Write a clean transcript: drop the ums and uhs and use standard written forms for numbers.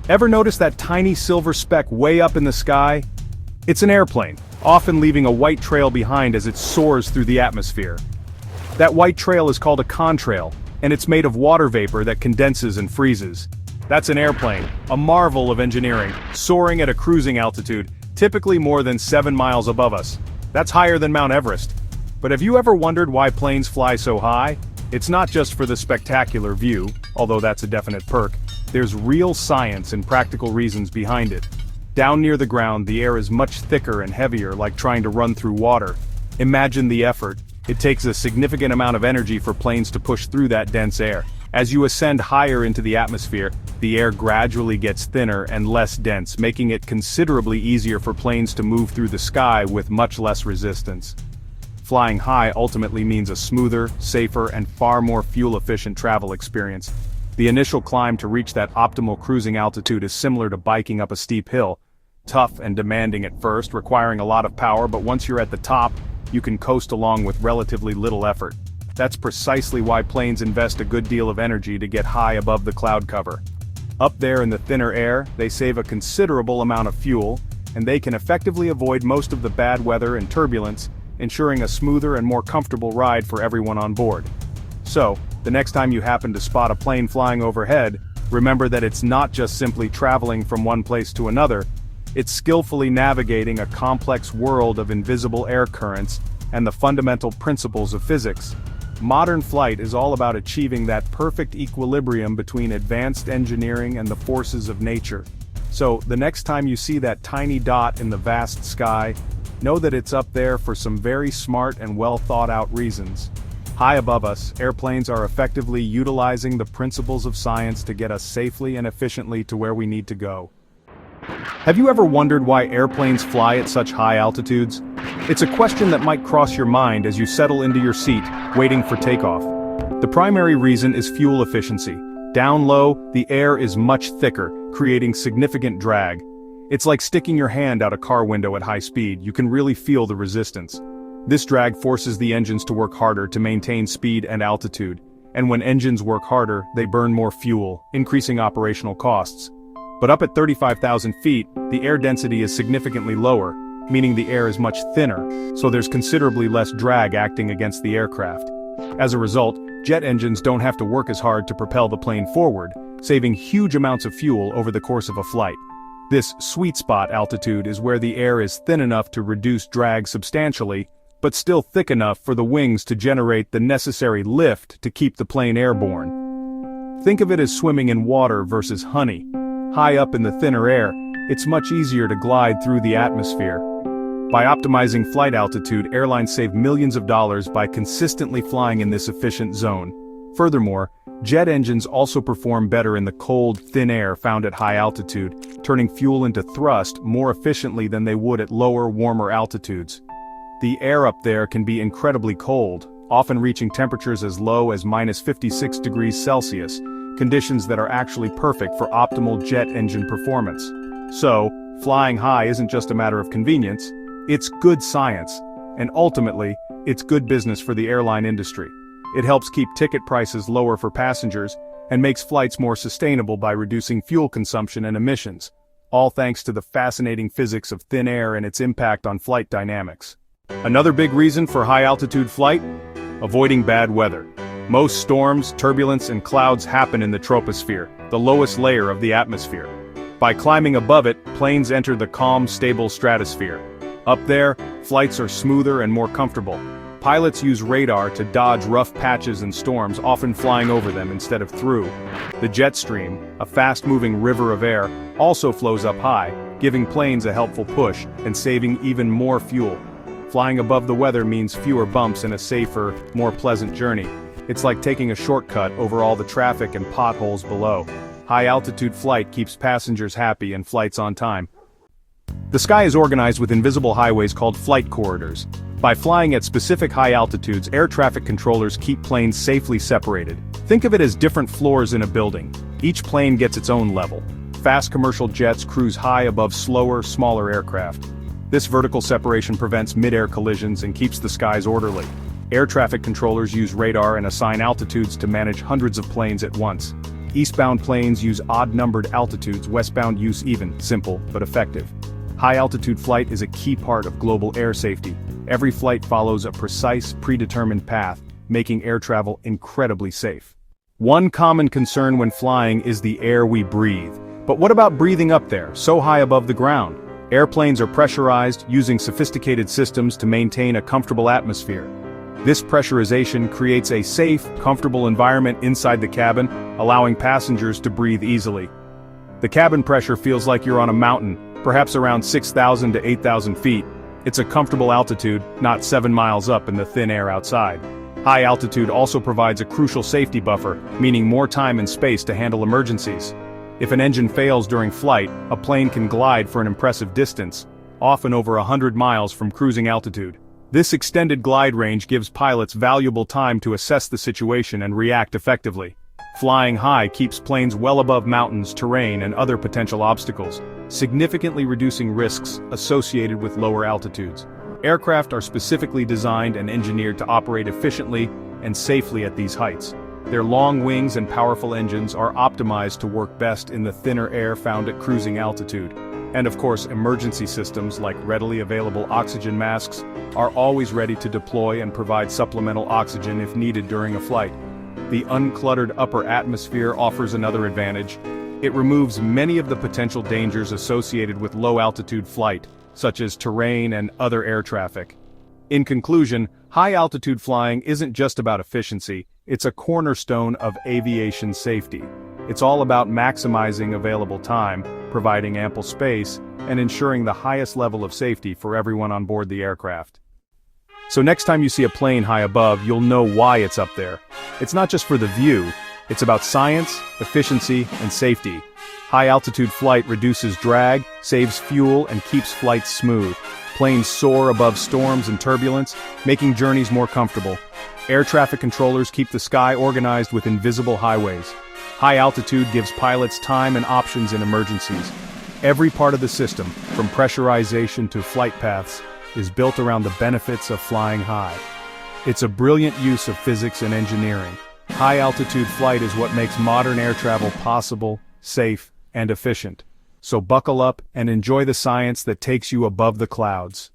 Ever notice that tiny silver speck way up in the sky? It's an airplane, often leaving a white trail behind as it soars through the atmosphere. That white trail is called a contrail, and it's made of water vapor that condenses and freezes. That's an airplane, a marvel of engineering, soaring at a cruising altitude, typically more than 7 miles above us. That's higher than Mount Everest. But have you ever wondered why planes fly so high? It's not just for the spectacular view, although that's a definite perk. There's real science and practical reasons behind it. Down near the ground, the air is much thicker and heavier, like trying to run through water. Imagine the effort. It takes a significant amount of energy for planes to push through that dense air. As you ascend higher into the atmosphere, the air gradually gets thinner and less dense, making it considerably easier for planes to move through the sky with much less resistance. Flying high ultimately means a smoother, safer, and far more fuel-efficient travel experience. The initial climb to reach that optimal cruising altitude is similar to biking up a steep hill. Tough and demanding at first, requiring a lot of power, but once you're at the top, you can coast along with relatively little effort. That's precisely why planes invest a good deal of energy to get high above the cloud cover. Up there in the thinner air, they save a considerable amount of fuel, and they can effectively avoid most of the bad weather and turbulence, ensuring a smoother and more comfortable ride for everyone on board. So, the next time you happen to spot a plane flying overhead, remember that it's not just simply traveling from one place to another, it's skillfully navigating a complex world of invisible air currents and the fundamental principles of physics. Modern flight is all about achieving that perfect equilibrium between advanced engineering and the forces of nature. So, the next time you see that tiny dot in the vast sky, know that it's up there for some very smart and well thought out reasons. High above us, airplanes are effectively utilizing the principles of science to get us safely and efficiently to where we need to go. Have you ever wondered why airplanes fly at such high altitudes? It's a question that might cross your mind as you settle into your seat, waiting for takeoff. The primary reason is fuel efficiency. Down low, the air is much thicker, creating significant drag. It's like sticking your hand out a car window at high speed. You can really feel the resistance. This drag forces the engines to work harder to maintain speed and altitude. And when engines work harder, they burn more fuel, increasing operational costs. But up at 35,000 feet, the air density is significantly lower, meaning the air is much thinner, so there's considerably less drag acting against the aircraft. As a result, jet engines don't have to work as hard to propel the plane forward, saving huge amounts of fuel over the course of a flight. This sweet spot altitude is where the air is thin enough to reduce drag substantially, but still thick enough for the wings to generate the necessary lift to keep the plane airborne. Think of it as swimming in water versus honey. High up in the thinner air, it's much easier to glide through the atmosphere. By optimizing flight altitude, airlines save millions of dollars by consistently flying in this efficient zone. Furthermore, jet engines also perform better in the cold, thin air found at high altitude, turning fuel into thrust more efficiently than they would at lower, warmer altitudes. The air up there can be incredibly cold, often reaching temperatures as low as -56 degrees Celsius, conditions that are actually perfect for optimal jet engine performance. So, flying high isn't just a matter of convenience, it's good science, and ultimately, it's good business for the airline industry. It helps keep ticket prices lower for passengers, and makes flights more sustainable by reducing fuel consumption and emissions, all thanks to the fascinating physics of thin air and its impact on flight dynamics. Another big reason for high-altitude flight? Avoiding bad weather. Most storms, turbulence, and clouds happen in the troposphere, the lowest layer of the atmosphere. By climbing above it, planes enter the calm, stable stratosphere. Up there, flights are smoother and more comfortable. Pilots use radar to dodge rough patches and storms, often flying over them instead of through. The jet stream, a fast-moving river of air, also flows up high, giving planes a helpful push and saving even more fuel. Flying above the weather means fewer bumps and a safer, more pleasant journey. It's like taking a shortcut over all the traffic and potholes below. High-altitude flight keeps passengers happy and flights on time. The sky is organized with invisible highways called flight corridors. By flying at specific high altitudes, air traffic controllers keep planes safely separated. Think of it as different floors in a building. Each plane gets its own level. Fast commercial jets cruise high above slower, smaller aircraft. This vertical separation prevents mid-air collisions and keeps the skies orderly. Air traffic controllers use radar and assign altitudes to manage hundreds of planes at once. Eastbound planes use odd-numbered altitudes, westbound use even, simple but effective. High-altitude flight is a key part of global air safety. Every flight follows a precise, predetermined path, making air travel incredibly safe. One common concern when flying is the air we breathe. But what about breathing up there, so high above the ground? Airplanes are pressurized, using sophisticated systems to maintain a comfortable atmosphere. This pressurization creates a safe, comfortable environment inside the cabin, allowing passengers to breathe easily. The cabin pressure feels like you're on a mountain, perhaps around 6,000 to 8,000 feet. It's a comfortable altitude, not 7 miles up in the thin air outside. High altitude also provides a crucial safety buffer, meaning more time and space to handle emergencies. If an engine fails during flight, a plane can glide for an impressive distance, often over 100 miles from cruising altitude. This extended glide range gives pilots valuable time to assess the situation and react effectively. Flying high keeps planes well above mountains, terrain, and other potential obstacles, significantly reducing risks associated with lower altitudes. Aircraft are specifically designed and engineered to operate efficiently and safely at these heights. Their long wings and powerful engines are optimized to work best in the thinner air found at cruising altitude. And of course, emergency systems like readily available oxygen masks are always ready to deploy and provide supplemental oxygen if needed during a flight. The uncluttered upper atmosphere offers another advantage. It removes many of the potential dangers associated with low-altitude flight, such as terrain and other air traffic. In conclusion, high-altitude flying isn't just about efficiency, it's a cornerstone of aviation safety. It's all about maximizing available time, providing ample space, and ensuring the highest level of safety for everyone on board the aircraft. So next time you see a plane high above, you'll know why it's up there. It's not just for the view, it's about science, efficiency, and safety. High-altitude flight reduces drag, saves fuel, and keeps flights smooth. Planes soar above storms and turbulence, making journeys more comfortable. Air traffic controllers keep the sky organized with invisible highways. High altitude gives pilots time and options in emergencies. Every part of the system, from pressurization to flight paths, is built around the benefits of flying high. It's a brilliant use of physics and engineering. High-altitude flight is what makes modern air travel possible, safe, and efficient. So buckle up and enjoy the science that takes you above the clouds.